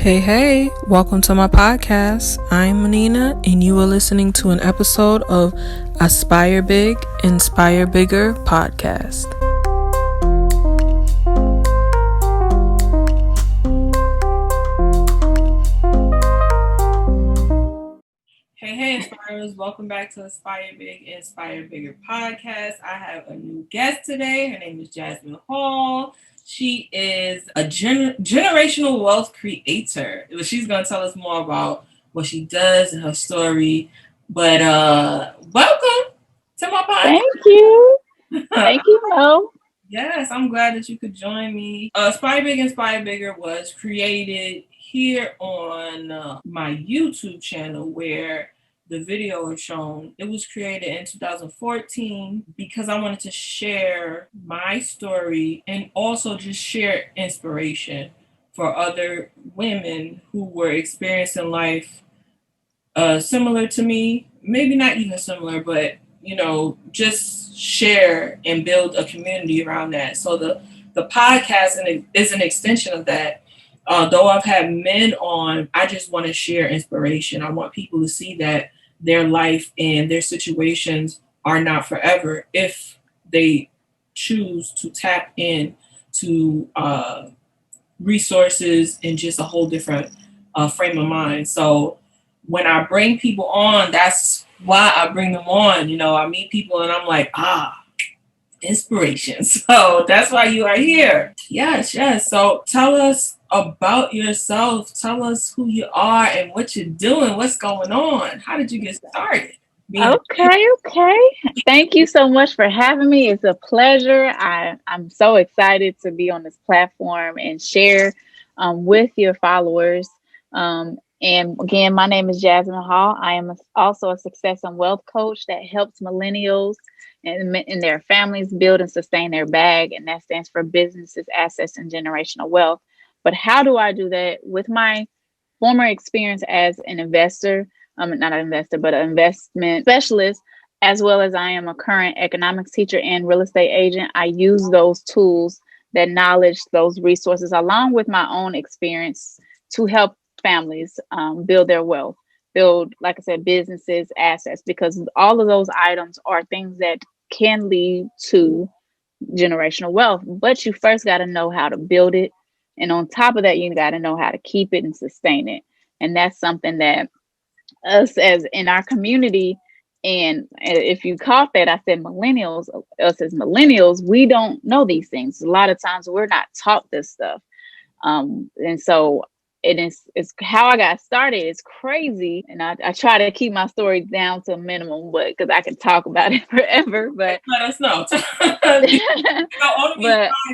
Hey, welcome to my podcast. I'm Manina, and you are listening to an episode of Aspire Big, Inspire Bigger podcast. Hey, Inspirers, welcome back to Aspire Big, Inspire Bigger podcast. I have a new guest today. Her name is Jasmine Hall. She is a generational wealth creator. She's going to tell us more about what she does and her story. But welcome to my podcast. Thank you. Thank you, Mo. Yes, I'm glad that you could join me. Aspire Big, Inspire Bigger was created here on my YouTube channel where the video is shown. It was created in 2014 because I wanted to share my story and also just share inspiration for other women who were experiencing life similar to me. Maybe not even similar, but just share and build a community around that. So the podcast is an extension of that. Though I've had men on, I just want to share inspiration. I want people to see that their life and their situations are not forever if they choose to tap in to resources and just a whole different frame of mind. So when I bring people on, that's why I bring them on. I meet people and I'm like, inspiration. So that's why you are here. Yes. So tell us about yourself. Tell us who you are and what you're doing. What's going on? How did you get started? Okay. Thank you so much for having me. It's a pleasure. I'm so excited to be on this platform and share with your followers. And again, my name is Jasmine Hall. I am also a success and wealth coach that helps millennials and their families build and sustain their bag. And that stands for businesses, assets, and generational wealth. But how do I do that? With my former experience as an investor, not an investor, but an investment specialist, as well as I am a current economics teacher and real estate agent. I use those tools, that knowledge, those resources, along with my own experience to help families build their wealth, build, like I said, businesses, assets, because all of those items are things that can lead to generational wealth. But you first got to know how to build it. And on top of that, you got to know how to keep it and sustain it. And that's something that us as in our community, and if you caught that, I said millennials, us as millennials, we don't know these things. A lot of times we're not taught this stuff. And so it's how I got started. It's crazy. And I try to keep my story down to a minimum, but because I can talk about it forever. But let us know. Only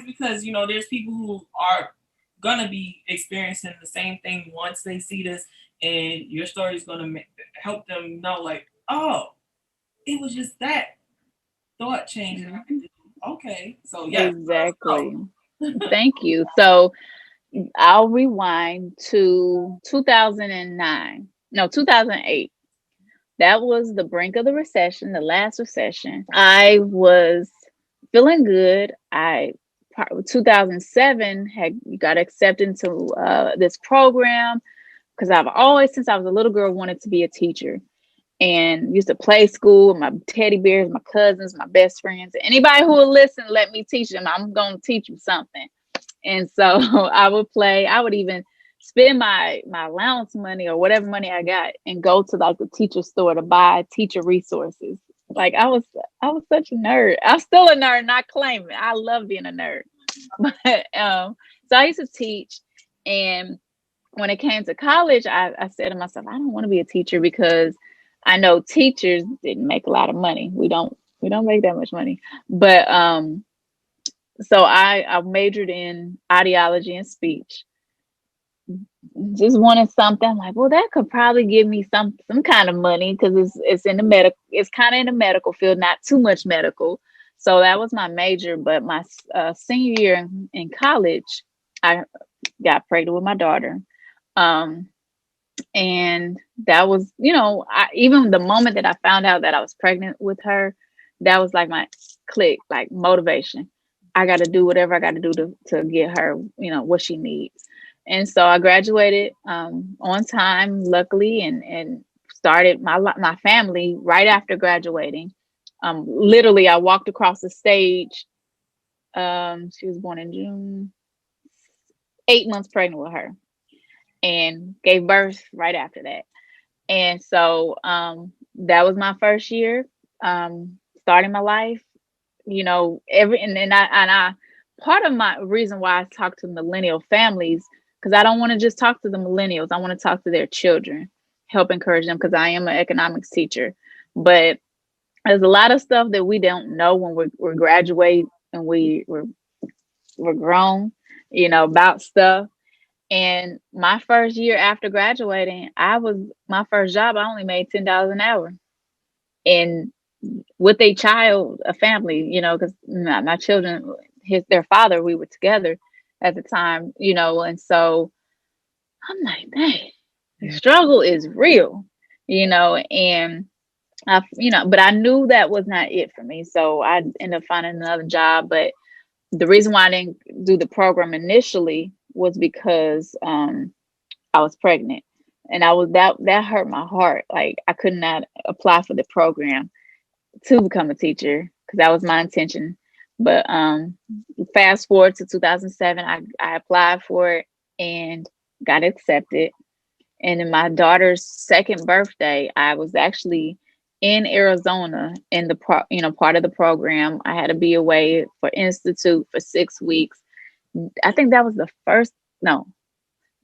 because there's people who are gonna be experiencing the same thing once they see this, and your story is gonna help them know, like, oh, it was just that thought change. Okay, so yeah, exactly. Thank you. So I'll rewind to 2009. No, 2008. That was the brink of the recession, the last recession. I was feeling good. 2007 had got accepted into this program because I've always, since I was a little girl, wanted to be a teacher and used to play school with my teddy bears, my cousins, my best friends. Anybody who will listen, let me teach them. I'm going to teach them something. And so I would play. I would even spend my allowance money or whatever money I got and go to like the teacher store to buy teacher resources. Like I was such a nerd. I'm still a nerd, not claiming. I love being a nerd. But so I used to teach, and when it came to college, I said to myself, I don't want to be a teacher because I know teachers didn't make a lot of money. We don't make that much money. But so I majored in ideology and speech. Just wanted something like, well, that could probably give me some kind of money because it's in the medical, it's kind of in the medical field, not too much medical. So that was my major. But my senior year in college, I got pregnant with my daughter. And that was, even the moment that I found out that I was pregnant with her, that was like my click, like motivation. I got to do whatever I got to do to get her, what she needs. And so I graduated on time, luckily, and started my family right after graduating. Literally, I walked across the stage. She was born in June, 8 months pregnant with her, and gave birth right after that. And so that was my first year starting my life. Every and I part of my reason why I talk to millennial families, because I don't want to just talk to the millennials. I want to talk to their children, help encourage them, because I am an economics teacher. But there's a lot of stuff that we don't know when we're graduate and we're grown, about stuff. And my first year after graduating, my first job, I only made $10 an hour. And with a child, a family, because my children, their father, we were together at the time, and so I'm like, dang, the struggle is real, and but I knew that was not it for me. So I ended up finding another job. But the reason why I didn't do the program initially was because I was pregnant. And I was that hurt my heart. Like I could not apply for the program to become a teacher because that was my intention. But fast forward to 2007, I applied for it and got accepted. And in my daughter's second birthday, I was actually in Arizona in the part of the program. I had to be away for institute for 6 weeks. I think that was the first. No,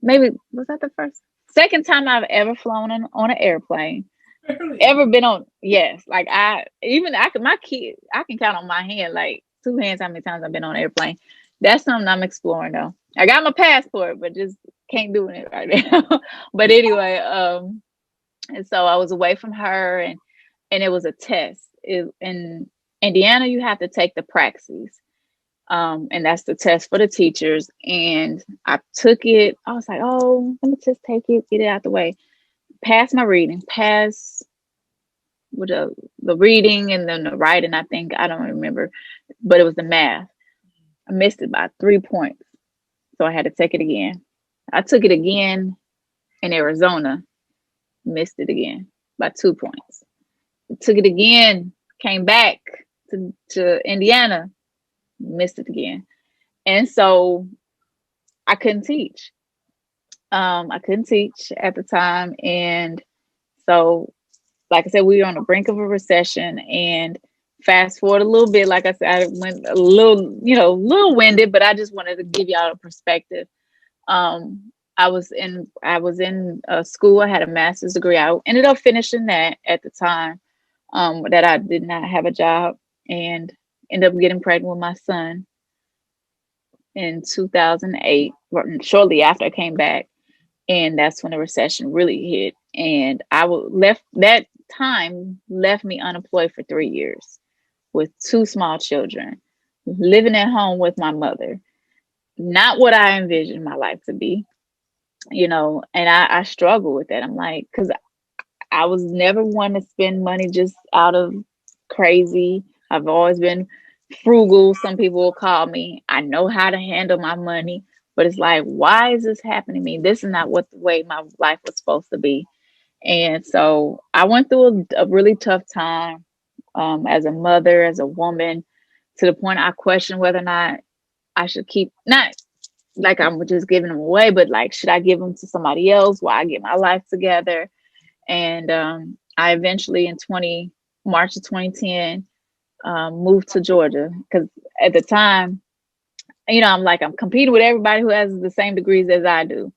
maybe was that the first? Second time I've ever flown on an airplane. Really? Ever been on? Yes. Like I can my kid I can count on my hand, like two hands, how many times I've been on an airplane. That's something I'm exploring though. I got my passport, but just can't do it right now. But anyway, and so I was away from her, and it was a test. In Indiana, you have to take the praxis. And that's the test for the teachers. And I took it. I was like, oh, let me just take it, get it out the way. Pass my reading, pass with the reading and then the writing. I think I don't remember, but it was the math. I missed it by 3 points, so I had to take it again. I took it again in Arizona, missed it again by 2 points. Took it again, came back to Indiana, missed it again, and so I couldn't teach. I couldn't teach at the time, and so like I said, we were on the brink of a recession. And fast forward a little bit, like I said, I went a little, little winded, but I just wanted to give y'all a perspective. I was in school. I had a master's degree. I ended up finishing that at the time that I did not have a job, and ended up getting pregnant with my son in 2008, shortly after I came back. And that's when the recession really hit. And left that time left me unemployed for 3 years with two small children, living at home with my mother. Not what I envisioned my life to be, and I struggle with that. I'm like, because I was never one to spend money just out of crazy. I've always been frugal. Some people will call me. I know how to handle my money, but it's like, why is this happening to me? This is not what the way my life was supposed to be. And so I went through a really tough time as a mother, as a woman, to the point I questioned whether or not I should keep, not like I'm just giving them away, but like, should I give them to somebody else while I get my life together? And I eventually in March of 2010 moved to Georgia, because at the time, I'm competing with everybody who has the same degrees as I do,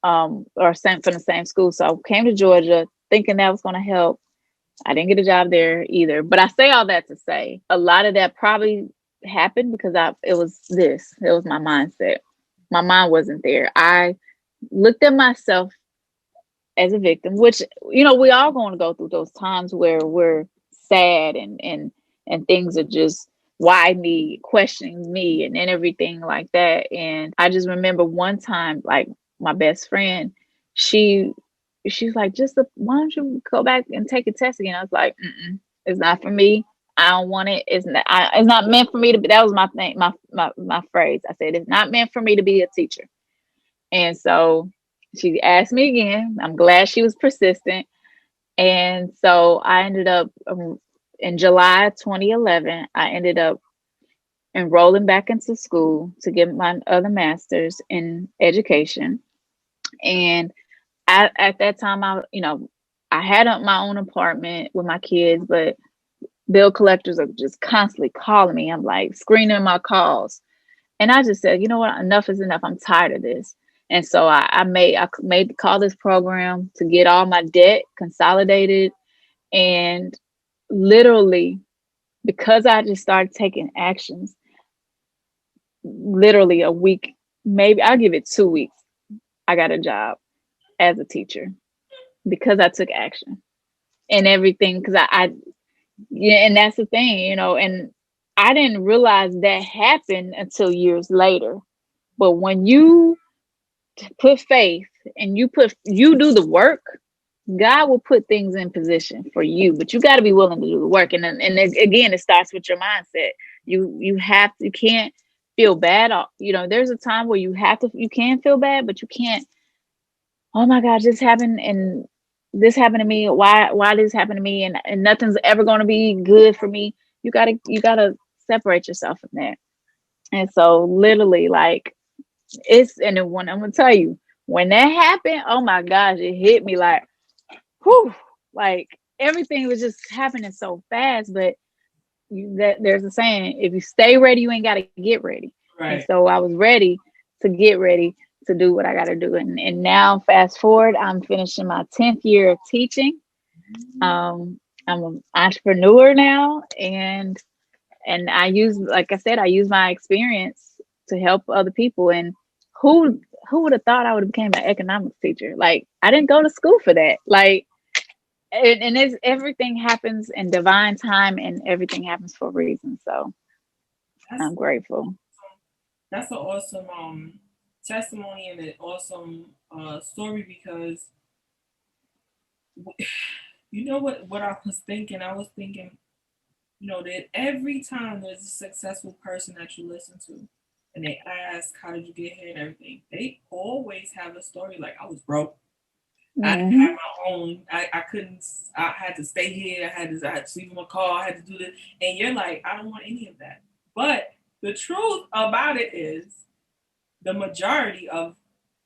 or same from the same school. So I came to Georgia thinking that was going to help. I didn't get a job there either. But I say all that to say a lot of that probably happened because it was my mindset. My mind wasn't there. I looked at myself as a victim, which we all going to go through those times where we're sad and things are just, why me, questioning me, and everything like that. And I just remember one time, like my best friend, she's like, just why don't you go back and take a test again? I was like, it's not for me. I don't want it. It's not meant for me to be. That was my thing, my phrase. I said, it's not meant for me to be a teacher. And so she asked me again. I'm glad she was persistent. And so I ended up in July 2011, I ended up enrolling back into school to get my other master's in education. And at that time, I had my own apartment with my kids, but bill collectors are just constantly calling me. I'm like screening my calls. And I just said, you know what, enough is enough. I'm tired of this. And so I made call this program to get all my debt consolidated. And literally, because I just started taking actions, literally a week, maybe I'll give it 2 weeks, I got a job as a teacher because I took action and everything. Because yeah, and that's the thing, and I didn't realize that happened until years later. But when you put faith and you do the work, God will put things in position for you, but you got to be willing to do the work. And again, it starts with your mindset. You can't feel bad. There's a time where you can feel bad, but you can't. Oh my gosh, this happened to me. Why this happened to me? And nothing's ever going to be good for me. You gotta separate yourself from that. And so literally, like and then when I'm gonna tell you when that happened, oh my gosh, it hit me like whew, like everything was just happening so fast. But there's a saying: if you stay ready, you ain't got to get ready. And Right. so I was ready to get ready to do what I got to do. And now, fast forward, I'm finishing my 10th year of teaching. I'm an entrepreneur now, and like I said, I use my experience to help other people. And who would have thought I would have became an economics teacher? Like I didn't go to school for that. Like and it's everything happens in divine time, and everything happens for a reason. So That's I'm grateful. that's an awesome testimony and an awesome story because you know what I was thinking. I was thinking, that every time there's a successful person that you listen to, and they ask how did you get here and everything, they always have a story like I was broke. I didn't have Hmm. my own. I couldn't. I had to stay here. I had to sleep in my car. I had to do this. And you're like, I don't want any of that. But the truth about it is, the majority of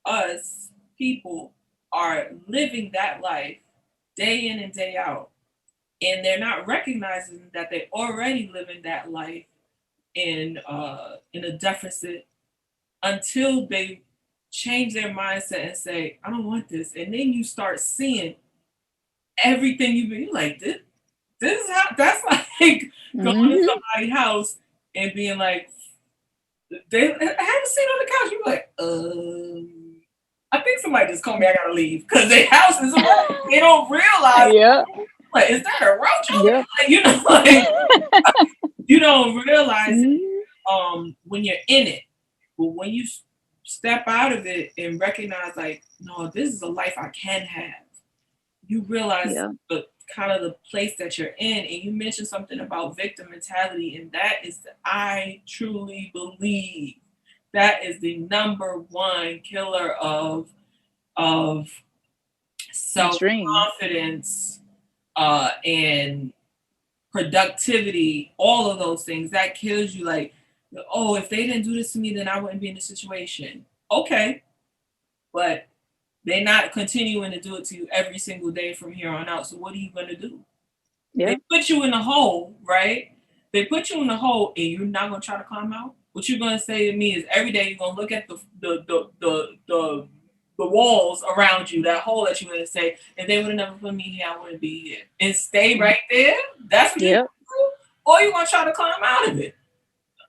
us people are living that life day in and day out, and they're not recognizing that they're already living that life in a deficit until they change their mindset and say, I don't want this. And then you start seeing everything you've been like, this is how that's like going to Hmm. somebody's house and being like, they have a seat on the couch. You're like, I think somebody just called me. I gotta leave because their house is a wreck. They don't realize, Yep. like, is that a roach over Yep. there? Like, like you don't realize it Hmm. when you're in it, but when you step out of it and recognize, like, no, this is a life I can have. You realize Yep. the kind of the place that you're in, and you mentioned something about victim mentality, and that is, I truly believe that is the number one killer of self Dreams. confidence and productivity, all of those things. That kills you. Like, oh, if they didn't do this to me, then I wouldn't be in this situation. Okay, but they're not continuing to do it to you every single day from here on out. So what are you going to do? They Yep. put you in the hole, right? They put you in the hole, and you're not going to try to climb out. What you're going to say to me is every day you're going to look at the walls around you, that hole that you're going to say, if they would have never put me here, I wouldn't be here, and stay right there. That's what you're going Yep. to do, or you want to try to climb out of it.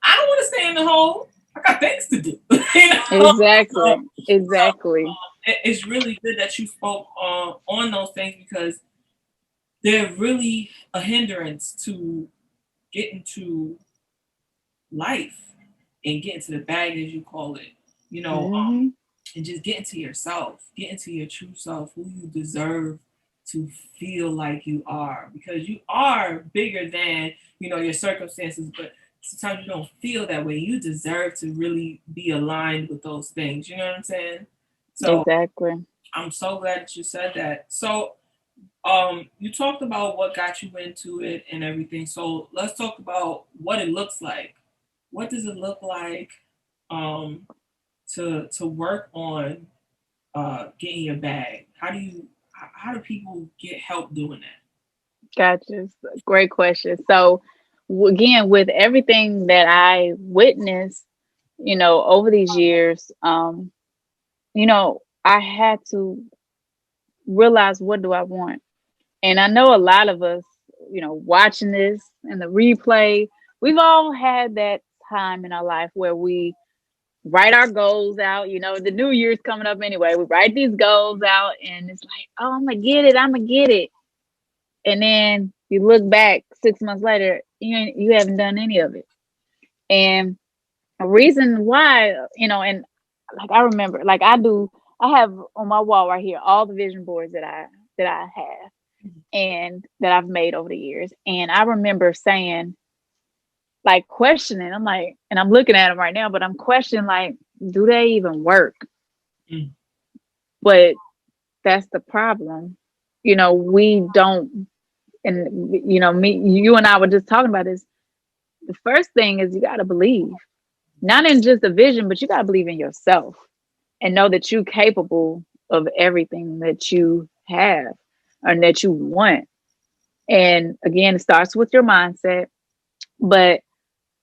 I don't want to stay in the hole. I got things to do. So, Exactly. so Exactly. it's really good that you spoke on those things because they're really a hindrance to getting to life and getting to the bag, as you call it. You know, Hmm. and just getting to yourself, getting to your true self, who you deserve to feel like you are, because you are bigger than your circumstances, but sometimes you don't feel that way. You deserve to really be aligned with those things. You know what I'm saying? So Exactly. I'm so glad that you said that. So you talked about what got you into it and everything. So let's talk about what it looks like. What does it look like um to work on getting your bag? How do people get help doing that? Gotcha. Great question. So, again, with everything that I witnessed, over these years, I had to realize, what do I want? And I know a lot of us, watching this and the replay, we've all had that time in our life where we write our goals out. The new year's coming up anyway. We write these goals out and it's like, oh, I'm gonna get it. I'm gonna get it. And then you look back 6 months later, you haven't done any of it. And a reason why, and like I remember, like I have on my wall right here all the vision boards that I have and that I've made over the years. And I remember saying, like, questioning, I'm like, and I'm looking at them right now, but I'm questioning, like, do they even work? Mm. But that's the problem. We don't, and you and I were just talking about this. The first thing is you got to believe, not in just a vision, but you got to believe in yourself and know that you're capable of everything that you have and that you want. And again, it starts with your mindset. But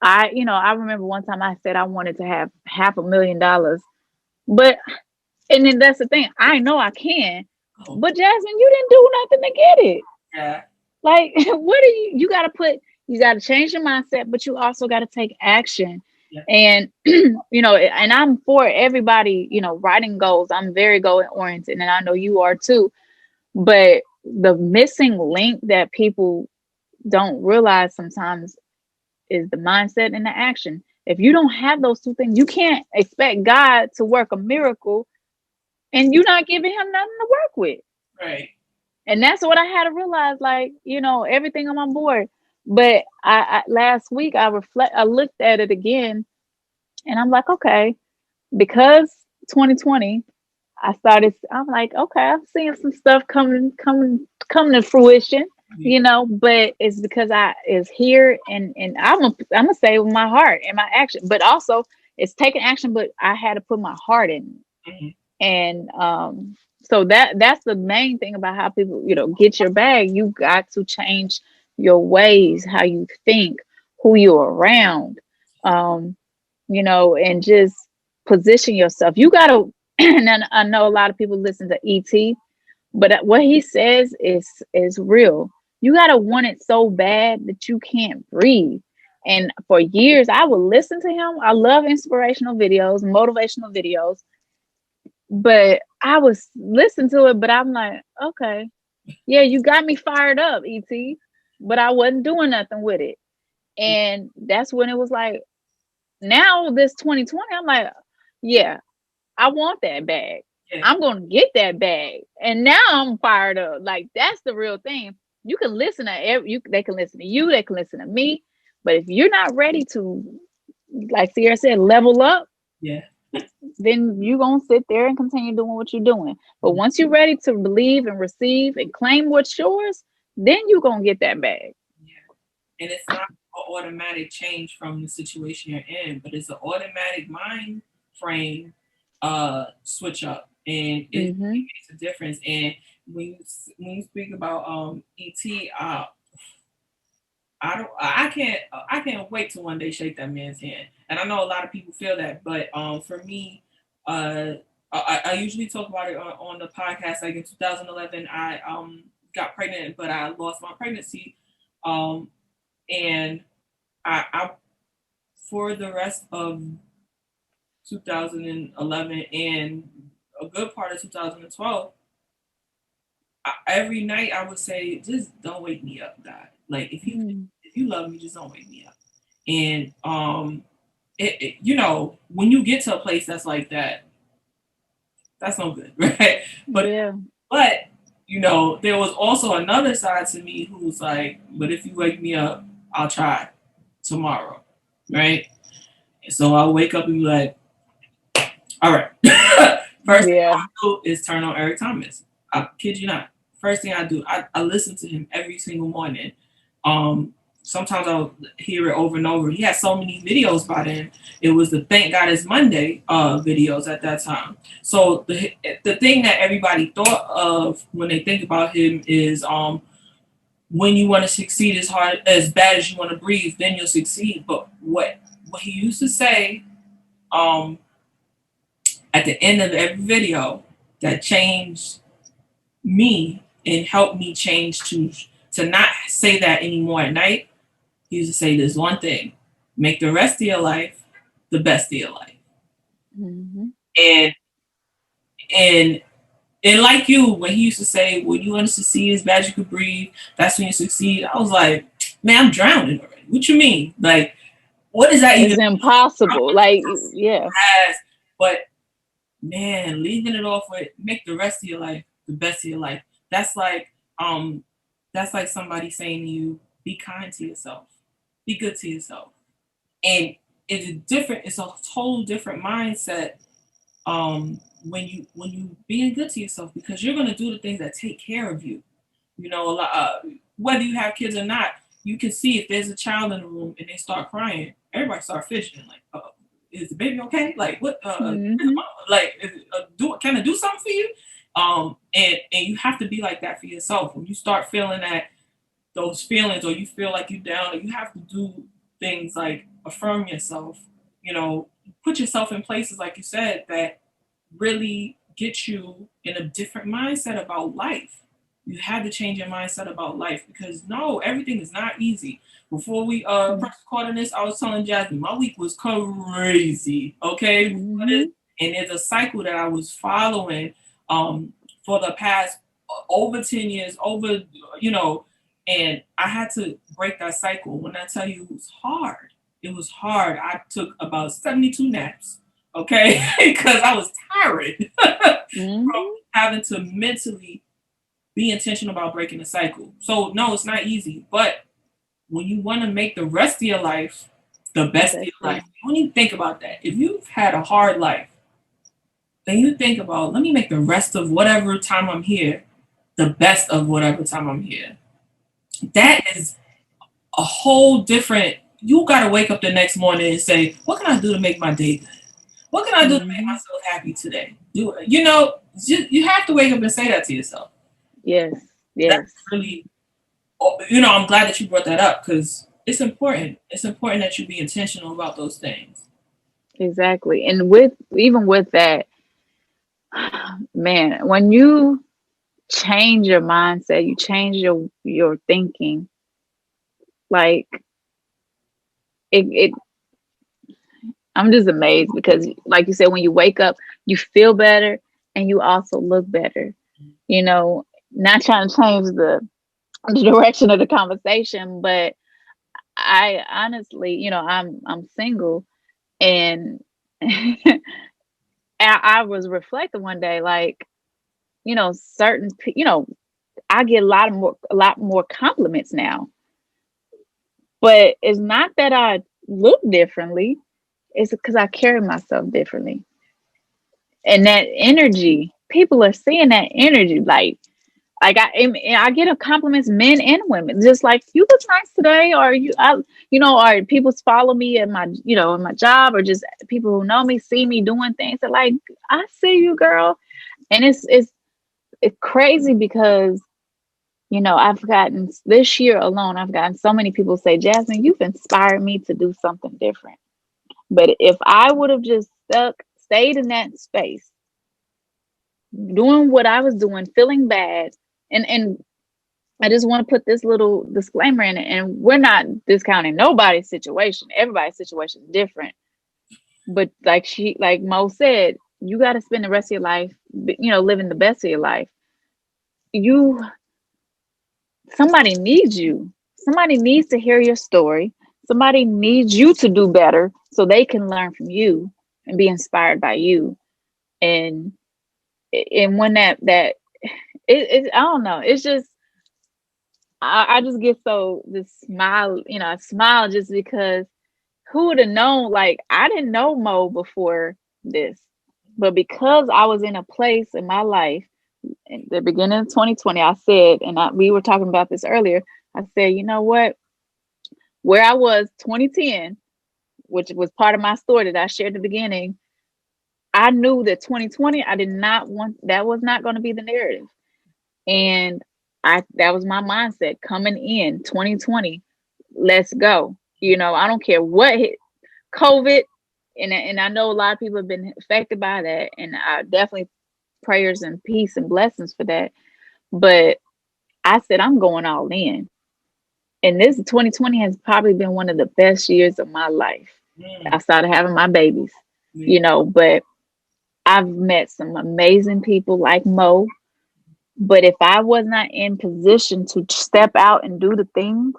I remember one time I said I wanted to have $500,000, but and then that's the thing. I know I can, Oh, but Jasmine, you didn't do nothing to get it. yeah. Like, what do you got to you got to change your mindset, but you also got to take action. Yeah. And, and I'm for everybody, writing goals. I'm very goal oriented, and I know you are too. But the missing link that people don't realize sometimes is the mindset and the action. If you don't have those two things, you can't expect God to work a miracle and you're not giving him nothing to work with. Right. And that's what I had to realize, like, everything on my board. But I last week I looked at it again and I'm like, okay, because 2020, I'm like, okay, I'm seeing some stuff coming to fruition, but it's because it's here and I'm gonna say with my heart and my action, but also it's taking action, but I had to put my heart in. Mm-hmm. And so that's the main thing about how people, get your bag. You got to change your ways, how you think, who you're around, um, and just position yourself. You gotta and I know a lot of people listen to ET, but what he says is real. You gotta want it so bad that you can't breathe. And for years I would listen to him. I love inspirational videos, motivational videos, but I was listening to it, but I'm like, okay, yeah, you got me fired up, ET, but I wasn't doing nothing with it. And that's when it was like, now this 2020, I'm like, yeah, I want that bag. Yeah. I'm gonna get that bag. And now I'm fired up. Like, that's the real thing. You can listen to they can listen to you, they can listen to me. But if you're not ready to, like Sierra said, level up, Yeah. then you're gonna sit there and continue doing what you're doing. But once you're ready to believe and receive and claim what's yours, then you're gonna get that bag. Yeah. And it's not an automatic change from the situation you're in, but it's an automatic mind frame switch up, and it Mm-hmm. makes a difference. And when you speak about ET, I can't wait to one day shake that man's hand. And I know a lot of people feel that, but for me, uh, I usually talk about it on the podcast. Like in 2011, I got pregnant, but I lost my pregnancy, um, and I for the rest of 2011 and a good part of 2012, every night I would say, just don't wake me up, God. Like Mm. if you love me, just don't wake me up. And when you get to a place that's like that, that's no good, right? But Yeah. but there was also another side to me who was like, but if you wake me up, I'll try tomorrow, right? And so I'll wake up and be like, all right, First thing Yeah. I do is turn on Eric Thomas. I kid you not. First thing I do, I listen to him every single morning. Um, Sometimes I'll hear it over and over. He had so many videos by then. It was the Thank God It's Monday videos at that time. So the thing that everybody thought of when they think about him is when you want to succeed as bad as you want to breathe, then you'll succeed. But what he used to say um, at the end of every video that changed me and helped me change to not say that anymore at night. He used to say this one thing: make the rest of your life the best of your life. Mm-hmm. And and and like you, when he used to say, when you want to succeed as bad as you could breathe, that's when you succeed. I was like, man, I'm drowning already. What you mean? Like, what does that even It's impossible. Like, yeah. mean? But man, leaving it off with make the rest of your life the best of your life. That's like um that's like somebody saying to you, be kind to yourself. Be good to yourself. And it's a total different mindset when you being good to yourself, because you're gonna do the things that take care of you. You know, a lot, whether you have kids or not, you can see if there's a child in the room and they start crying, everybody start fishing. Like, is the baby okay? Like, what? Mm-hmm. Like, can I do something for you? And you have to be like that for yourself. When you start feeling those feelings, or you feel like you're down, or you have to do things like affirm yourself. You know, put yourself in places like you said that really get you in a different mindset about life. You have to change your mindset about life, because no, everything is not easy. Before we press record on this, I was telling Jasmine my week was crazy. Okay, Mm-hmm. and there's a cycle that I was following um, for the past over 10 years, you know, and I had to break that cycle. When I tell you it was hard, it was hard. I took about 72 naps, okay, because I was tired from Mm-hmm. having to mentally be intentional about breaking the cycle. So, no, it's not easy, but when you want to make the rest of your life the The best of your best life, thing. when you think about that, if you've had a hard life, then you think about, let me make the rest of whatever time I'm here the best of whatever time I'm here. That is a whole different. You got to wake up the next morning and say, what can I do to make my day good? What can I do to make Mm-hmm. myself happy today? You know, you have to wake up and say that to yourself. Yes. That's Yes. really, you know, I'm glad that you brought that up, because it's important. It's important that you be intentional about those things. Exactly. And with even with that, man, when you change your mindset, you change your thinking, like it I'm just amazed because like you said, when you wake up, you feel better and you also look better. You know, not trying to change the direction of the conversation, but I honestly, I'm single and I was reflecting one day, like, I get a lot more compliments now, but it's not that I look differently. It's because I carry myself differently, and that energy, people are seeing that energy, I get a compliments, men and women, just like you look nice today, or or people follow me at in my job, or just people who know me see me doing things. They're like, I see you, girl, and it's crazy because I've gotten this year alone, I've gotten so many people say, Jasmine, you've inspired me to do something different. But if I would have just stayed in that space, doing what I was doing, feeling bad, and I just want to put this little disclaimer in it, and we're not discounting nobody's situation. Everybody's situation is different. But like Mo said, you got to spend the rest of your life, living the best of your life. You Somebody needs you. Somebody needs to hear your story. Somebody needs you to do better so they can learn from you and be inspired by you. And and when I don't know, it's just I just get so this smile, I smile just because who would have known? Like, I didn't know Mo before this. But because I was in a place in my life in the beginning of 2020, I said, and we were talking about this earlier, I said, you know what? Where I was 2010, which was part of my story that I shared at the beginning, I knew that 2020, I did not want, that was not going to be the narrative. And that was my mindset coming in 2020. Let's go. I don't care what hit COVID, and I know a lot of people have been affected by that, and I definitely prayers and peace and blessings for that. But I said I'm going all in. And this 2020 has probably been one of the best years of my life. Mm, I started having my babies, me. but I've met some amazing people like Mo. But if I was not in position to step out and do the things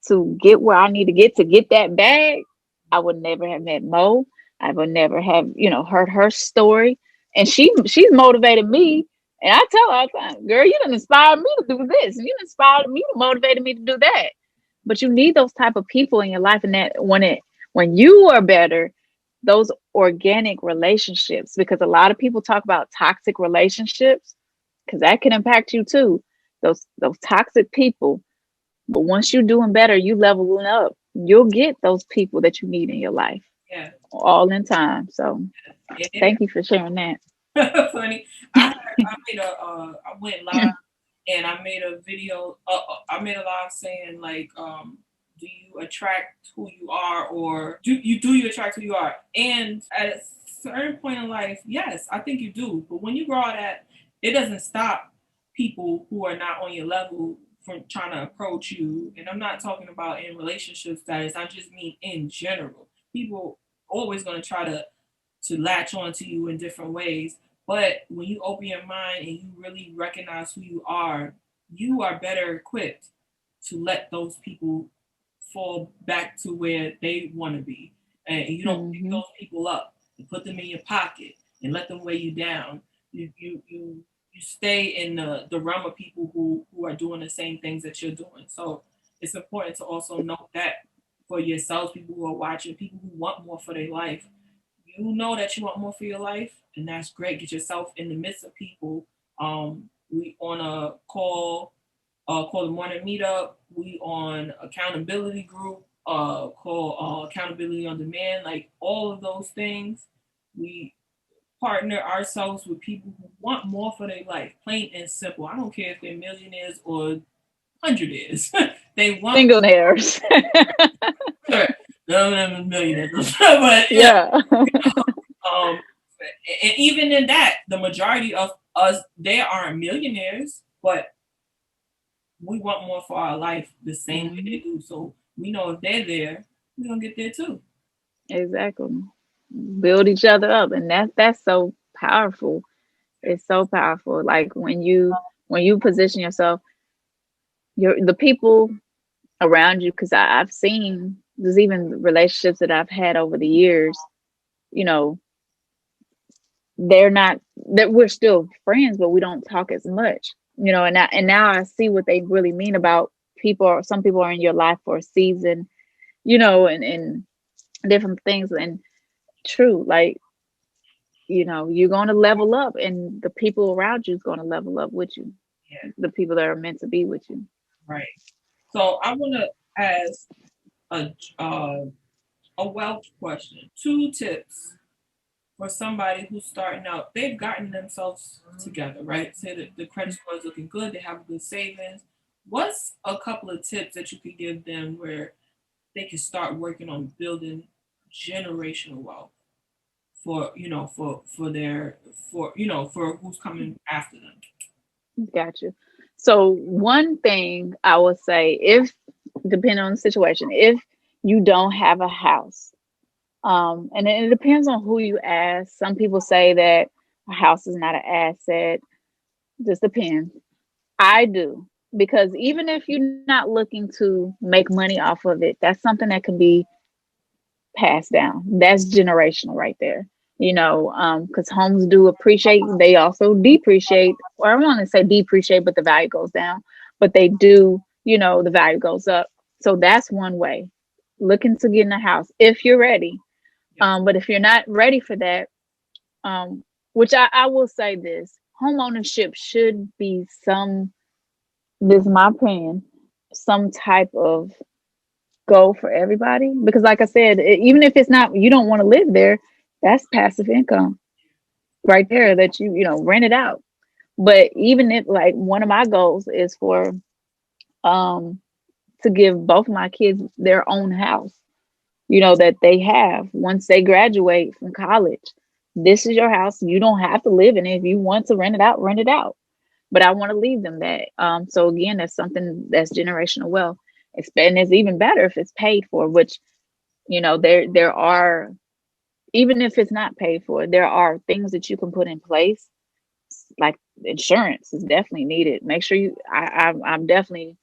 to get where I need to get that bag, I would never have met Mo. I would never have, heard her story. And she's motivated me. And I tell her all the time, girl, you done inspired me to do this. And you inspired me to motivated me to do that. But you need those type of people in your life, and that when you are better, those organic relationships, because a lot of people talk about toxic relationships, because that can impact you too. Those toxic people. But once you're doing better, you leveling up, you'll get those people that you need in your life Yeah. all in time. So Yeah. thank you for sharing that. Funny. I went live and I made a video. I made a live saying like, do you attract who you are, or do you attract who you are? And at a certain point in life, yes, I think you do. But when you grow out that, it doesn't stop people who are not on your level from trying to approach you. And I'm not talking about in relationship status. I just mean in general. People always gonna try to latch on to you in different ways. But when you open your mind and you really recognize who you are better equipped to let those people fall back to where they want to be. And you don't pick Hmm. those people up and put them in your pocket and let them weigh you down. You stay in the realm of people who are doing the same things that you're doing. So it's important to also note that for yourselves, people who are watching, people who want more for their life, you know that you want more for your life, and that's great. Get yourself in the midst of people. We on a called the morning meetup. We on accountability group called accountability on demand. Like all of those things, we partner ourselves with people who want more for their life. Plain and simple. I don't care if they're millionaires or hundredaires. They want Singlenaires. more. None of them are millionaires, but Yeah. Um, and even in that, the majority of us, they aren't millionaires, but we want more for our life the same way they Hmm. do. So we know if they're there, we're gonna get there too. Exactly. Build each other up. And that's so powerful. It's so powerful. Like when you position yourself, the people around you, because I've seen there's even relationships that I've had over the years, you know, they're not that we're still friends, but we don't talk as much, and now I see what they really mean about people. Some people are in your life for a season, and different things. And true, like, you're going to level up, and the people around you is going to level up with you, Yeah, the people that are meant to be with you. right. So I want to ask a a wealth question. Two tips for somebody who's starting out. They've gotten themselves together, right? Say that the credit score is looking good. They have good savings. What's a couple of tips that you could give them where they can start working on building generational wealth for for who's coming after them. Got you. So one thing I would say, if depending on the situation, if you don't have a house, and it depends on who you ask. Some people say that a house is not an asset. Just depends. I do, because even if you're not looking to make money off of it, that's something that can be passed down. That's generational right there. Because homes do appreciate, they also depreciate, or I want to say depreciate, but the value goes down. But they do, the value goes up. So that's one way. Looking to get in a house if you're ready. Yes. But if you're not ready for that, which I will say this, home ownership should be this is my opinion, some type of goal for everybody. Because like I said, even if it's not, you don't want to live there, that's passive income right there that rent it out. But even if, like, one of my goals is for um to give both of my kids their own house, that they have once they graduate from college. This is your house. You don't have to live in it. If you want to rent it out, rent it out. But I want to leave them that. So again, that's something that's generational wealth. And it's even better if it's paid for, which, there are, even if it's not paid for, there are things that you can put in place, like insurance is definitely needed. Make sure I'm definitely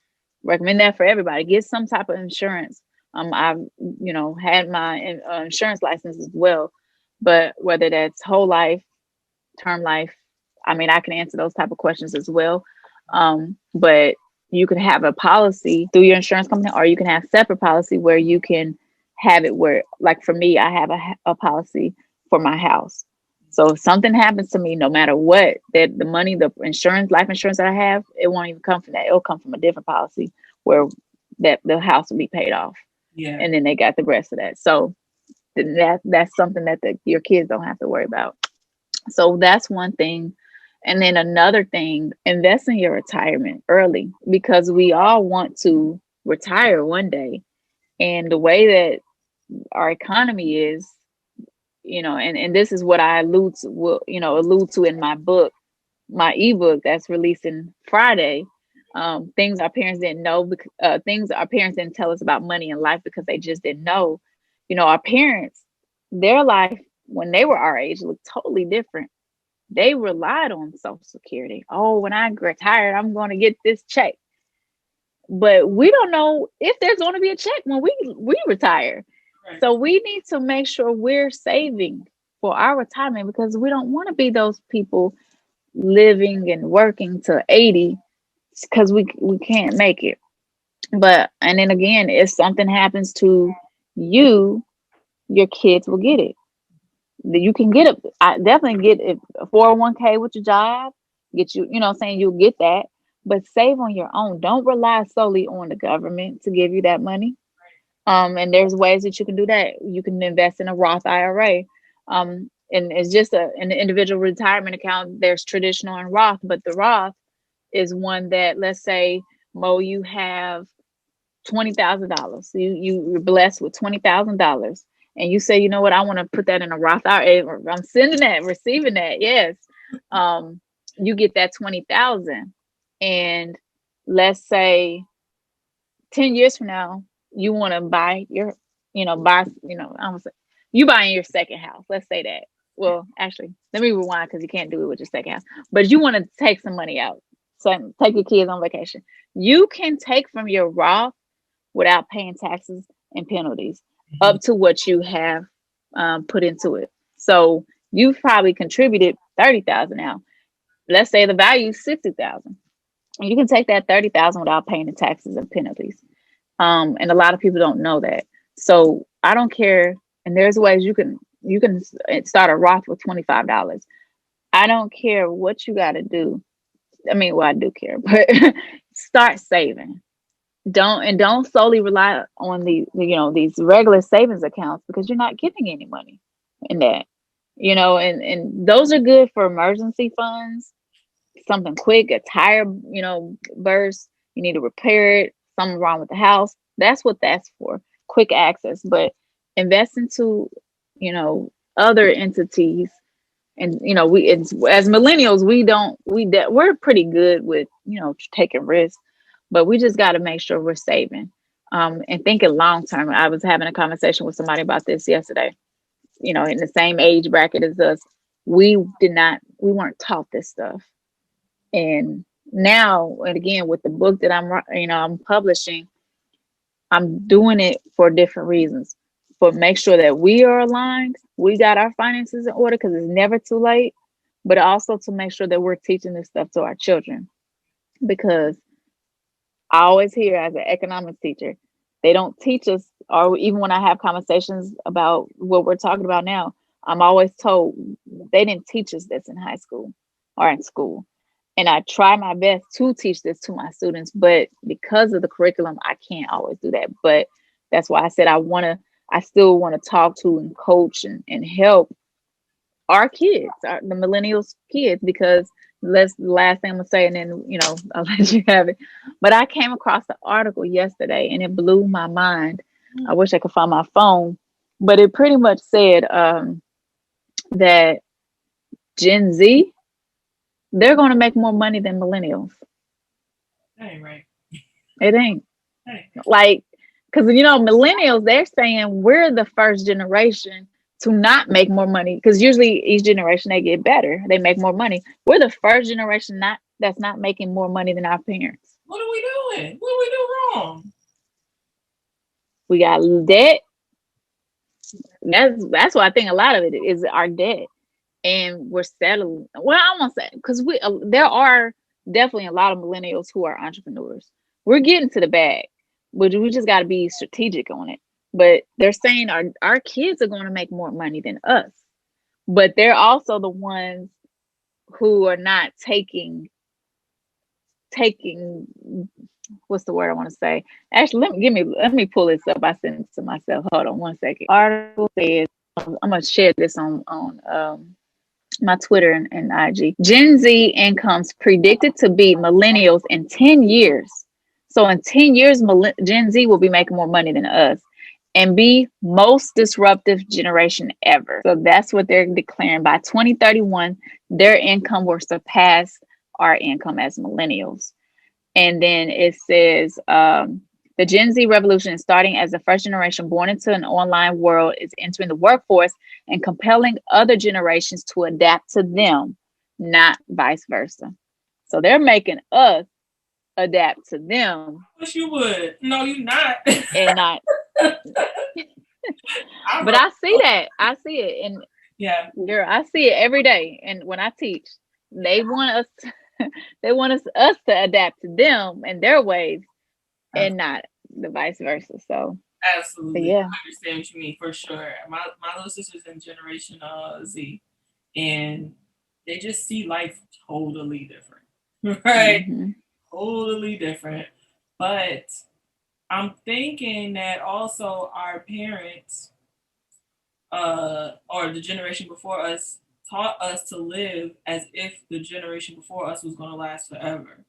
recommend that for everybody. Get some type of insurance. I've had my insurance license as well, but whether that's whole life, term life, I mean, I can answer those type of questions as well. But you could have a policy through your insurance company, or you can have separate policy where you can have it where, like for me, I have a policy for my house. So if something happens to me, no matter what, that the money, the insurance, life insurance that I have, it won't even come from that. It'll come from a different policy where that the house will be paid off, Yeah. and then they got the rest of that. So that's something that your kids don't have to worry about. So that's one thing. And then another thing, invest in your retirement early, because we all want to retire one day. And the way that our economy is, and this is what I allude to in my book, my ebook that's releasing Friday. Things our parents didn't know, things our parents didn't tell us about money and life because they just didn't know. Our parents, their life when they were our age looked totally different. They relied on Social Security. Oh, when I retire, I'm going to get this check. But we don't know if there's going to be a check when we retire. Right. So we need to make sure we're saving for our retirement, because we don't want to be those people living and working to 80 because we can't make it. But and then again, if something happens to you, your kids will get it. You can get it. I definitely get a 401k with your job. Get you, saying you'll get that, but save on your own. Don't rely solely on the government to give you that money. And there's ways that you can do that. You can invest in a Roth IRA. And it's just an individual retirement account. There's traditional and Roth, but the Roth is one that, let's say, Mo, you have $20,000. You're blessed with $20,000, and you say, you know what, I want to put that in a Roth IRA. I'm sending that, receiving that. Yes, you get that 20,000, and let's say 10 years from now, you want to buy your, I was you buying your second house. Let's say that. Well, actually, let me rewind because you can't do it with your second house. But you want to take some money out, so take your kids on vacation. You can take from your Roth without paying taxes and penalties Mhm. up to what you have put into it. So you've probably contributed 30,000 now. Let's say the value is 60,000. You can take that 30,000 without paying the taxes and penalties. And a lot of people don't know that. So I don't care. And there's ways you can start a Roth with $25. I don't care what you got to do. I mean, well, I do care, but start saving. Don't solely rely on these regular savings accounts, because you're not getting any money in that. And those are good for emergency funds, something quick, a tire, burst, you need to repair it, something wrong with the house. That's what that's for. Quick access. But invest into, other entities. And as millennials, we're pretty good with taking risks, but we just got to make sure we're saving, and thinking long term. I was having a conversation with somebody about this yesterday. In the same age bracket as us, we weren't taught this stuff. And now, and again, with the book that I'm publishing, I'm doing it for different reasons. But make sure that we are aligned, we got our finances in order, because it's never too late. But also to make sure that we're teaching this stuff to our children. Because I always hear, as an economics teacher, they don't teach us, or even when I have conversations about what we're talking about now, I'm always told they didn't teach us this in high school or in school. And I try my best to teach this to my students, but because of the curriculum, I can't always do that. But that's why I said I still want to talk to and coach and help our kids, the millennials kids, because that's the last thing I'm gonna say, and then I'll let you have it. But I came across the article yesterday, and it blew my mind. I wish I could find my phone, but it pretty much said that Gen Z, they're going to make more money than millennials. That ain't right. It ain't Hey. like, because millennials, they're saying we're the first generation to not make more money, because usually each generation they get better, they make more money. We're the first generation that's not making more money than our parents. What are we doing? What do we do wrong? We got debt. That's why I think a lot of it is our debt, and we're settling. Well, I won't say, because there are definitely a lot of millennials who are entrepreneurs. We're getting to the bag, but we just got to be strategic on it. But they're saying our kids are going to make more money than us, but they're also the ones who are not taking what's the word I want to say? Actually, let me pull this up. I sent it to myself. Hold on one second. Article says, I'm gonna share this on my Twitter and IG. Gen Z incomes predicted to beat millennials in 10 years. So in 10 years, Gen Z will be making more money than us and be most disruptive generation ever. So that's what they're declaring. By 2031, their income will surpass our income as millennials. And then it says the Gen Z revolution is starting as the first generation born into an online world is entering the workforce and compelling other generations to adapt to them, not vice versa. So they're making us adapt to them. I wish you would. No, you're not. And not. But I see that. I see it. And yeah, girl, I see it every day. And when I teach, they want us they want us to adapt to them and their ways and not the vice versa. So absolutely. yeah. I understand what you mean for sure. My little sister's in Generation Z, and they just see life totally different, right? Mm-hmm. Totally different. But I'm thinking that also our parents, or the generation before us, taught us to live as if the generation before us was going to last forever.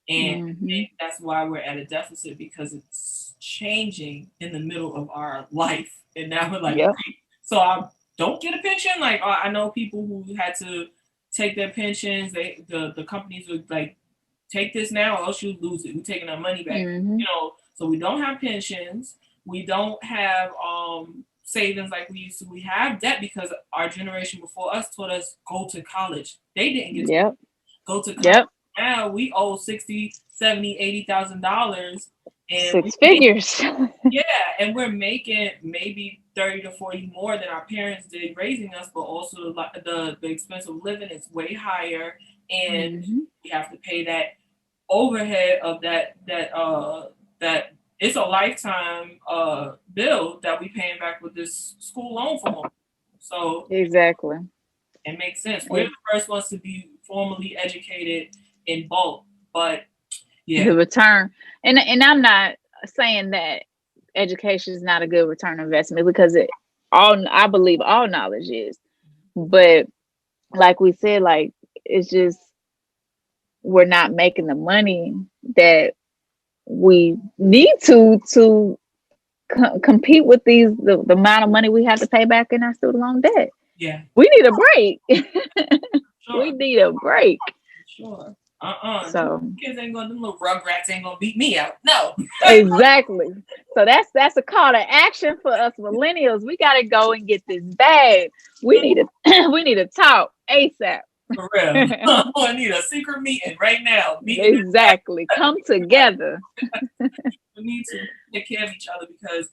And I Mm-hmm. think that's why we're at a deficit, because it's changing in the middle of our life. And now we're like, Yep. wait, so I don't get a pension? Like, I know people who had to take their pensions. The companies would like, take this now or else you lose it. We're taking our money back. Mm-hmm. So we don't have pensions. We don't have savings like we used to. We have debt because our generation before us taught us go to college. They didn't get to Yep. go to college. Yep. Now we owe 60, 70, $80,000, and we Six figures. yeah, and we're making maybe 30 to 40 more than our parents did raising us, but also the expense of living is way higher, and Mm-hmm. we have to pay that overhead of that it's a lifetime bill that we paying back with this school loan for home. So Exactly. it makes sense. We're the first ones to be formally educated in bulk, but yeah, The return, and I'm not saying that education is not a good return investment, because I believe all knowledge is, but like we said, like it's just we're not making the money that we need to compete with the amount of money we have to pay back in our student loan debt. yeah, We need a break. We sure, need a break. sure. So Kids ain't gonna, them little rugrats ain't gonna beat me out. No. exactly. So that's a call to action for us millennials. We gotta go and get this bag. We need to we need to talk ASAP. For real. I need a secret meeting right now. Meeting Exactly. Come together. we need to take care of each other, because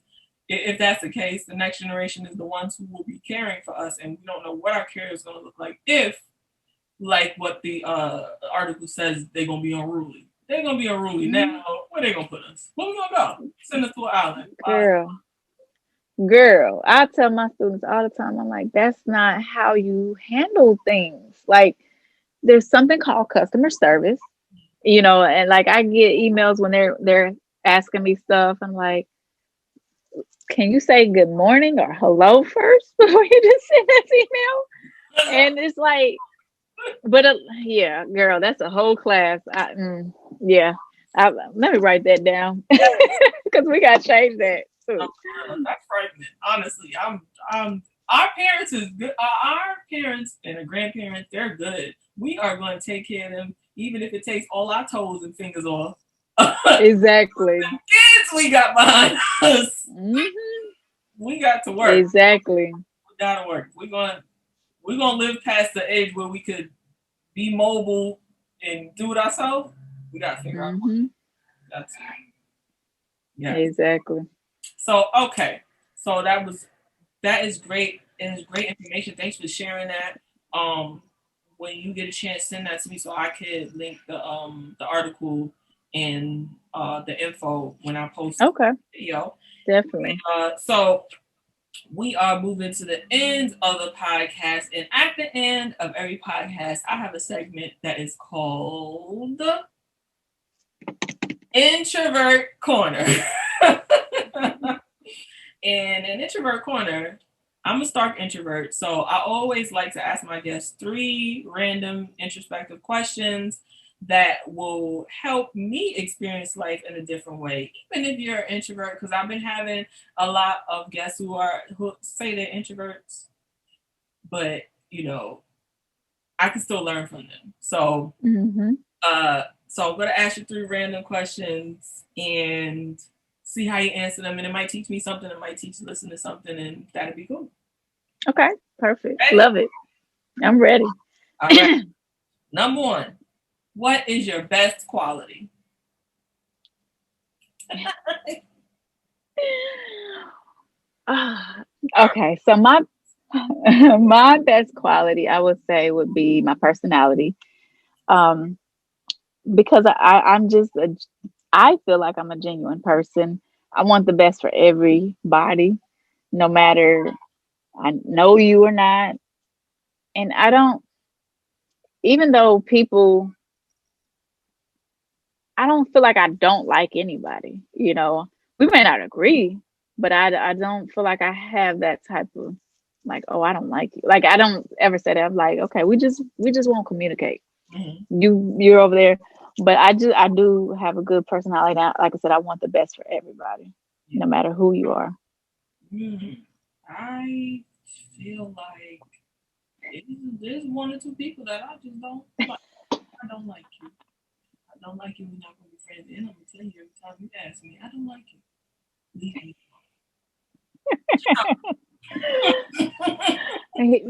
if that's the case, the next generation is the ones who will be caring for us, and we don't know what our care is going to look like if, like what the article says, they're going to be unruly. They're going to be unruly now. Where they going to put us? Where we going to go? Send us to an island. Girl. Girl, I tell my students all the time, I'm like, that's not how you handle things. Like, there's something called customer service, and like I get emails when they're asking me stuff. I'm like, can you say good morning or hello first before you just send this email? And it's like, but yeah, girl, that's a whole class. Yeah, let me write that down because we got to change that too. That's frightening. Honestly, our parents is good. Our parents and the grandparents, they're good. We are going to take care of them, even if it takes all our toes and fingers off. Exactly. Kids, we got behind us. Hmm. We got to work. Exactly. We got to work. We're gonna live past the age where we could be mobile and do it ourselves. We got to figure out. Hmm. That's yeah. Exactly. So okay. So that is great, and it's great information. Thanks for sharing that. Um, when you get a chance, send that to me so I could link the article and the info when I post the Okay. video. Definitely. So we are moving to the end of the podcast, and at the end of every podcast, I have a segment that is called Introvert Corner. And in Introvert Corner, I'm a stark introvert, so I always like to ask my guests three random introspective questions that will help me experience life in a different way, even if you're an introvert. Because I've been having a lot of guests who say they're introverts, but I can still learn from them. Hmm. So I'm gonna ask you three random questions and see how you answer them, and it might teach me something. It might teach listeners something, and that'd be cool. Okay. Perfect. Ready? Love it. I'm ready. All right. Number one, what is your best quality? Ah, okay. So my my best quality, I would say, would be my personality. Um, because I'm just I feel like I'm a genuine person. I want the best for everybody, no matter I know you or not. And I don't, even though people, I don't feel like I don't like anybody. We may not agree, but I don't feel like I have that type of, like, oh, I don't like you. Like, I don't ever say that. I'm like, okay, we just won't communicate. Mhm. You're over there, but I do have a good personality. Like I said, I want the best for everybody, Yeah. no matter who you are. Mhm. I feel like there's one or two people that I just don't like. I don't like you. I don't like you. We're not gonna be friends. And I'm gonna tell you every time you ask me, I don't like you. Leave me.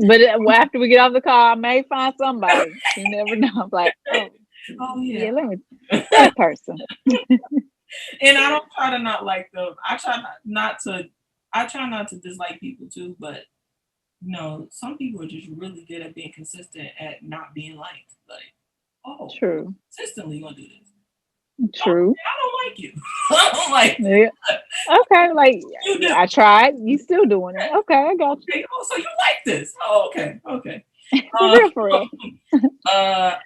But after we get off the call, I may find somebody. You never know. I'm like, oh, Oh yeah, yeah. let me that person. And I don't try to not like them. I try not to. I try not to dislike people too, but some people are just really good at being consistent at not being liked. Like, oh, True. consistently gonna do this. Oh, True. I don't like you. I don't like Yeah. Okay. Like, you. Do. I tried. You still doing it. Okay, I got you. Okay, oh, so you like this? Oh, okay, okay. For Uh, real, for real.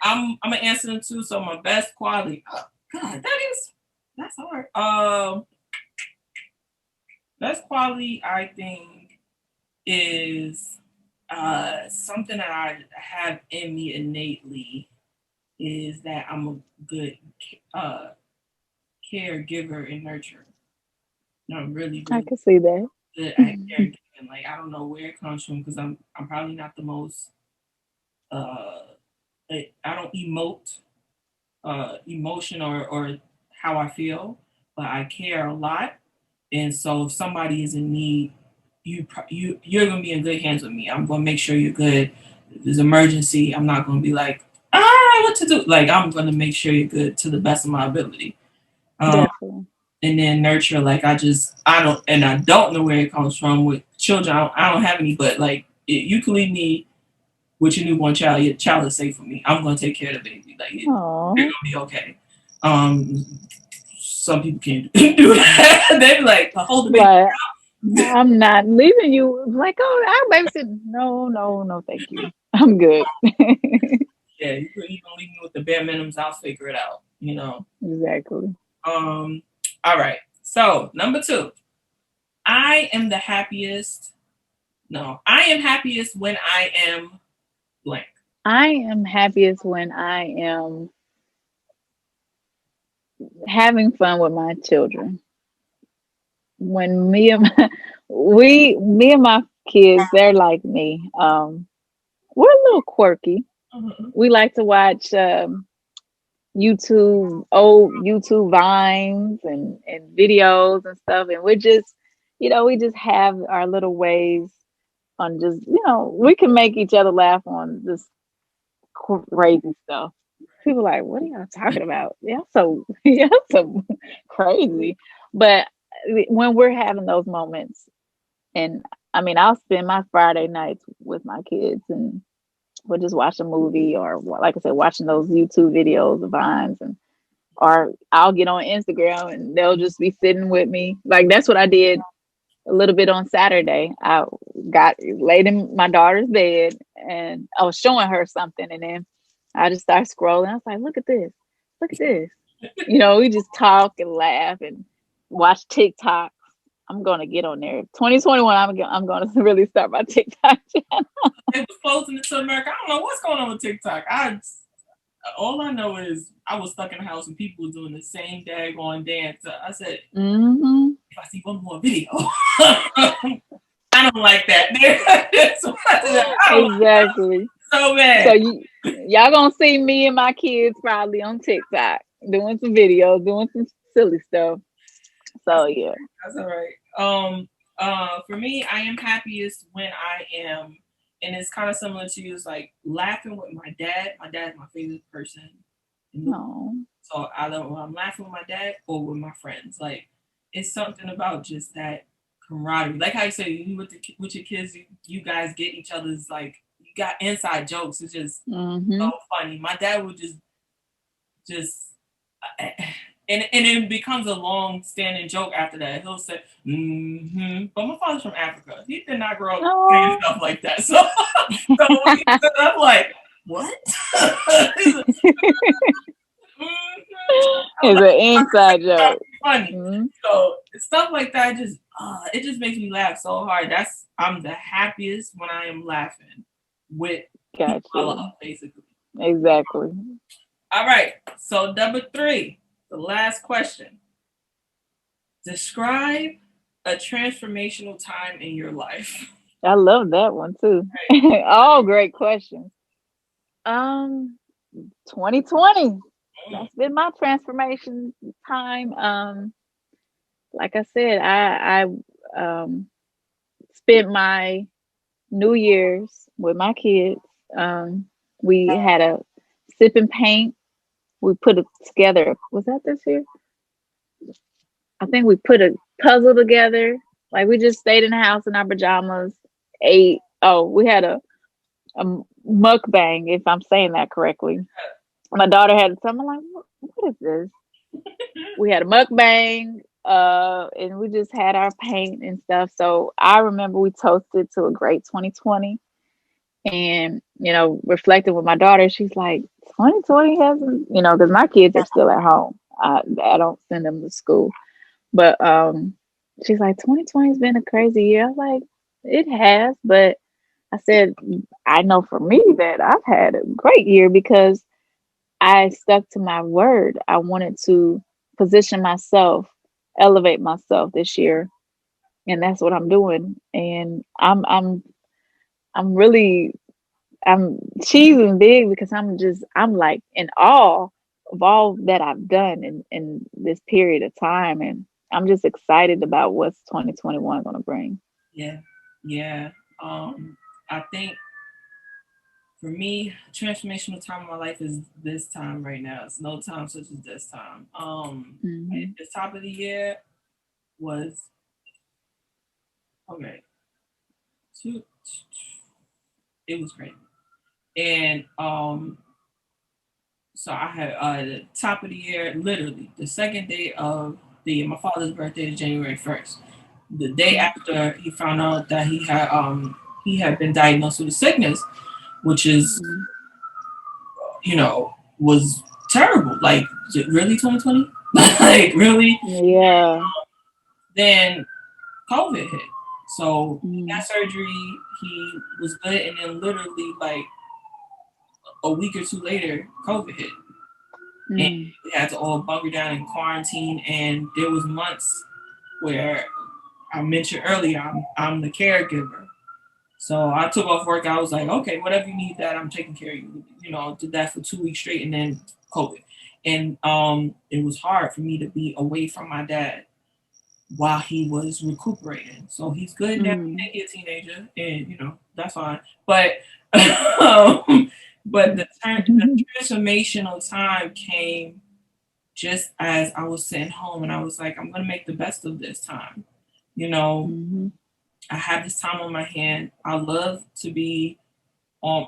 I'm gonna answer them too. So my best quality. Oh, God, that's hard. Best quality I think is something that I have in me innately is that I'm a good uh caregiver and nurturer. I'm really, I really can see that. good at caregiving. Like I don't know where it comes from because I'm probably not the most uh I don't emote emotion or how I feel, but I care a lot. And so if somebody is in need, you're gonna be in good hands with me. I'm gonna make sure you're good. If there's an emergency, I'm not gonna be like, what to do. Like I'm gonna make sure you're good to the best of my ability. Um, Definitely. and then nurture, like I don't know where it comes from with children. I don't have any, but like you can leave me with your newborn child. Your child is safe for me. I'm gonna take care of the baby. Like they're Oh, gonna be okay. Um, some people can't do that. They be like, hold the baby. like, I'm not leaving you. Like, oh, I'll babysit. No, no, no, thank you. I'm good. Yeah, you gonna leave me with the bare minimums. I'll figure it out. Exactly. Um. All right. So number two, I am the happiest. No, I am happiest when I am blank. I am happiest when I am having fun with my children. When me and my kids, they're like me. We're a little quirky. Mhm. We like to watch old YouTube vines and videos and stuff, and we're just, we just have our little ways on just, we can make each other laugh on this crazy stuff. People are like, what are y'all talking about? Yeah, so yeah, so crazy. But when we're having those moments, and I mean, I'll spend my Friday nights with my kids, and we'll just watch a movie, or like I said, watching those YouTube videos, the vines, and or I'll get on Instagram and they'll just be sitting with me. Like that's what I did a little bit on Saturday. I got laid in my daughter's bed and I was showing her something, and then I just started scrolling. I was like, look at this, look at this. We just talk and laugh and watch TikTok. I'm gonna get on there. 2021, I'm gonna really start my TikTok channel. It was closing into America. I don't know what's going on with TikTok. All I know is I was stuck in the house and people were doing the same daggone dance. I said, Mm-hmm. if I see one more video, I don't like that. I don't like that Exactly. so So bad. y'all gonna see me and my kids probably on TikTok doing some videos, doing some silly stuff. So yeah. That's all right. For me, I am happiest when I am, and it's kind of similar to you. It's like laughing with my dad. My dad's my favorite person in the world. No. So either when I'm laughing with my dad or with my friends, like it's something about just that camaraderie. Like how you say you with your kids, you guys get each other's like you got inside jokes. It's just so Mm-hmm. funny. My dad would just and it becomes a long standing joke after that. He'll say, mm-hmm. But my father's from Africa. He did not grow up saying Oh. stuff like that. So when he said that, I'm like, what? He's like, mm-hmm. I'm It's like, an inside joke. funny. Mm-hmm. So stuff like that just it just makes me laugh so hard. I'm the happiest when I am laughing with people I Gotcha. love, basically. Exactly. All right. So number three, the last question. Describe a transformational time in your life. I love that one too. All great questions. Um, 2020. Mm, That's been my transformation time. Like I said, I spent my New Year's with my kids. Um, we had a sip and paint. We put it together. Was that this year? I think we put a puzzle together. Like we just stayed in the house in our pajamas, ate. Oh, we had a mukbang, if I'm saying that correctly. My daughter had some. I'm like, what is this? We had a mukbang, and we just had our paint and stuff. So I remember we toasted to a great 2020. And, reflecting with my daughter, she's like, 2020 hasn't, because my kids are still at home. I don't send them to school. But she's like, 2020 has been a crazy year. I was like, it has. But I said, I know for me that I've had a great year because I stuck to my word. I wanted to position myself, elevate myself this year. And that's what I'm doing. And I'm really I'm cheesing big because I'm like in awe of all that I've done in this period of time, and I'm just excited about what's 2021 going to bring. yeah, yeah. I think for me, transformational time in my life is this time right now. It's no time such as this time. Hmm. The top of the year was okay. Two, it was crazy, and so I had the top of the year, literally the second day of the year. My father's birthday is January 1st. The day after he found out that he had been diagnosed with a sickness, which is, Mm. was terrible. Like, really, 2020? Like, really? Yeah. Then COVID hit. So he got Mm. surgery. He was good, and then literally like a week or two later, COVID hit, and Mm. we had to all bunker down in quarantine. And there was months where I mentioned earlier, I'm the caregiver. So I took off work. I was like, okay, whatever you need, that I'm taking care of you. Did that for 2 weeks straight, and then COVID, and it was hard for me to be away from my dad while he was recuperating. So he's good now. Mm. He's a teenager, and that's fine. But um, but the transformational time came just as I was sitting home, and I was like, I'm gonna make the best of this time. You know, Mhm. I have this time on my hand. I love to be on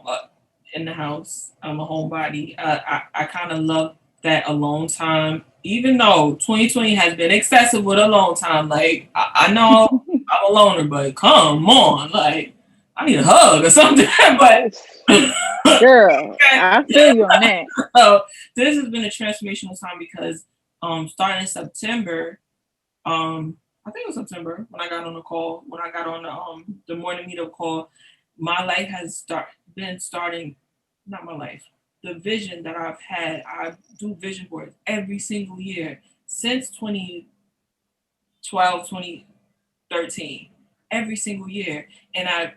in the house. I'm a homebody. I kind of love that alone time, even though 2020 has been excessive with alone time. Like I know I'm a loner, but come on, like I need a hug or something. But Girl, I feel you on that. so this has been a transformational time because starting in September, I think it was September when I got on the call, when I got on the morning meetup call, my life has been starting, not my life, the vision that I've had. I do vision boards every single year since 2012, 2013, every single year. And I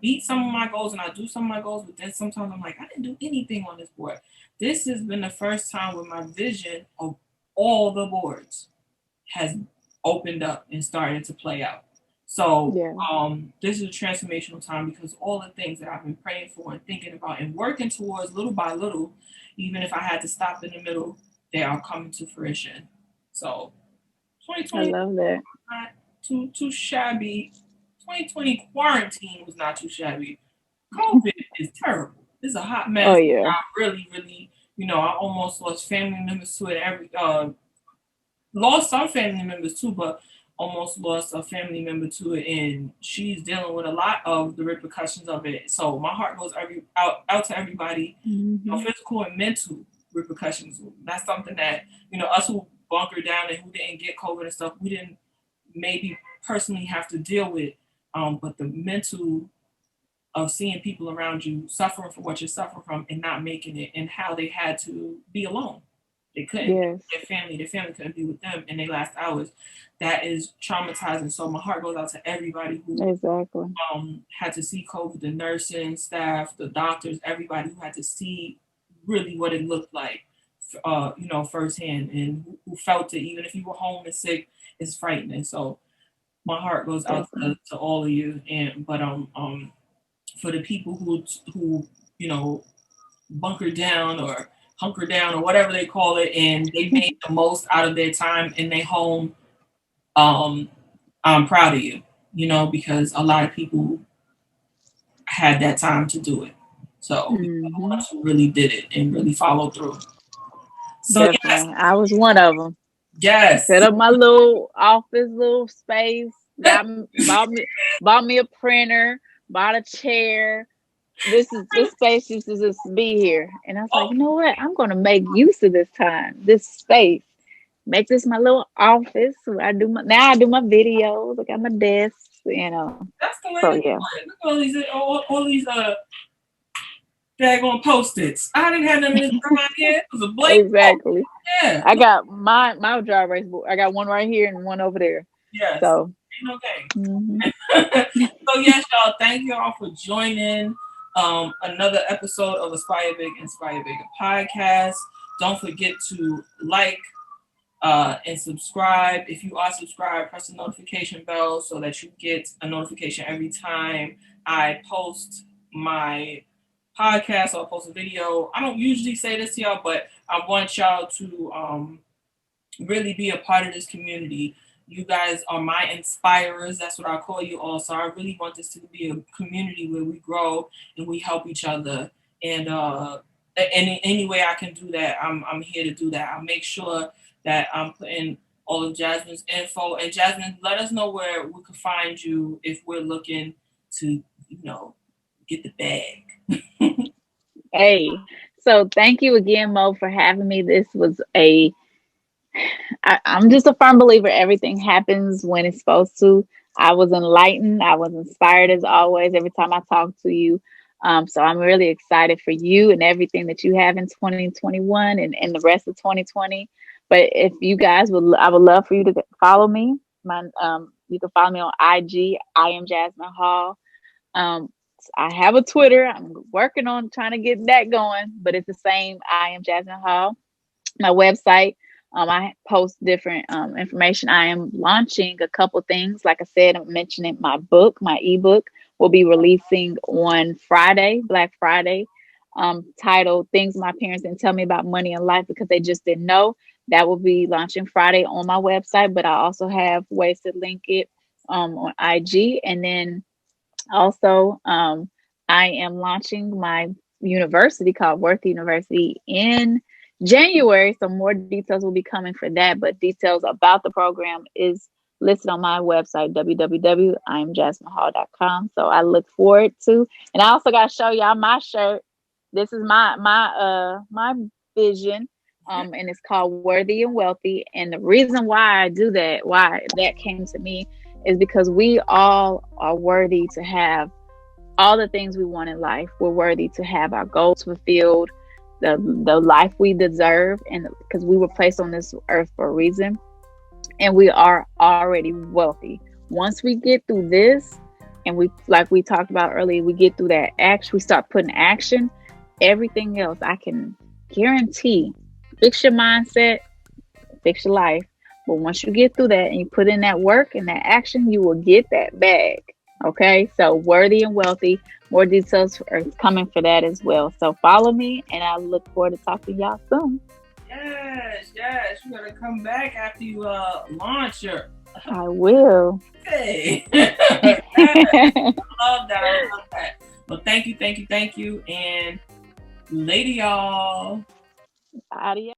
beat some of my goals and I do some of my goals, but then sometimes I'm like, I didn't do anything on this board. This has been the first time where my vision of all the boards has opened up and started to play out. So Yeah. this is a transformational time because all the things that I've been praying for and thinking about and working towards little by little, even if I had to stop in the middle, they are coming to fruition. So I 2020 love that. not too shabby. 2020 quarantine was not too shabby. COVID is terrible. It's a hot Oh mess. yeah. I really, really, I almost lost family members to it. Lost some family members too, but almost lost a family member to it, and she's dealing with a lot of the repercussions of it. So my heart goes out to everybody, Mhm. physical and mental repercussions. That's something that us who bunkered down and who didn't get COVID and stuff, we didn't maybe personally have to deal with, but the mental of seeing people around you suffering from what you're suffering from and not making it, and how they had to be alone. They couldn't be Yes. with their family couldn't be with them in their last hours. That is traumatizing. So my heart goes out to everybody who Exactly. had to see COVID, the nursing staff, the doctors, everybody who had to see really what it looked like, firsthand, and who felt it. Even if you were home and sick, it's frightening. So my heart goes out Definitely. to all of you. And but for the people who you know bunker down or hunker down or whatever they call it, and they made the most out of their time in their home. Um, I'm proud of you, because a lot of people had that time to do it. So the Mhm. ones who really did it and really followed through. So yes, Definitely. I was one of them. Set yes. up my little office, little space. Bought me a printer. Bought a chair. This space used to just be here, and I was like, Oh, you know what? I'm gonna make use of this time, this space. Make this my little office where I do my videos. I got my desk, you know. that's the way So to do yeah, it. Look at all these daggone post-its. I didn't have them in this behind here. It was a blank wall. exactly. Yeah. I got my dry erase board. I got one right here and one over there. Yes. So Ain't no game. mhm. So yes, y'all, thank you all for joining another episode of Aspire Big, Inspire Bigger podcast. Don't forget to like and subscribe. If you are subscribed, press the notification bell so that you get a notification every time I post my podcast or post a video. I don't usually say this to y'all, but I want y'all to really be a part of this community. You guys are my inspirers. That's what I call you all. So I really want this to be a community where we grow and we help each other. And any way I can do that, I'm here to do that. I'll make sure that I'm putting all of Jasmine's info. And Jasmine, let us know where we could find you if we're looking to, get the bag. Hey, so thank you again, Mo, for having me. This was I'm just a firm believer everything happens when it's supposed to. I was enlightened. I was inspired as always every time I talk to you. So I'm really excited for you and everything that you have in 2021 and the rest of 2020. But if you guys would, I would love for you to follow me. You can follow me on IG. I am Jasmine Hall. Um, I have a Twitter. I'm working on trying to get that going, but it's the same. I am Jasmine Hall. My website. I post different information. I am launching a couple things. Like I said, I'm mentioning my book, my ebook will be releasing on Friday, Black Friday, titled Things My Parents Didn't Tell Me About Money and Life Because They Just Didn't Know. That will be launching Friday on my website, but I also have ways to link it on IG. And then also, I am launching my university called Worth University in January. So more details will be coming for that, but details about the program is listed on my website, www.imjasminehall.com. So I look forward to, and I also got to show y'all my shirt. This is my vision. And it's called Worthy and Wealthy. And the reason why I do that, why that came to me, is because we all are worthy to have all the things we want in life. We're worthy to have our goals fulfilled, the life we deserve, and because we were placed on this earth for a reason, and we are already wealthy. Once we get through this, and we, like we talked about earlier, we get through that action, we start putting action, everything else I can guarantee. Fix your mindset, fix your life. But once you get through that and you put in that work and that action, you will get that bag. Okay, so Worthy and Wealthy, more details are coming for that as well. So follow me, and I look forward to talking to y'all soon. Yes, you gotta come back after you launch your. I will. Hey, I love that. I love that. Well, thank you, and later, y'all. Adios.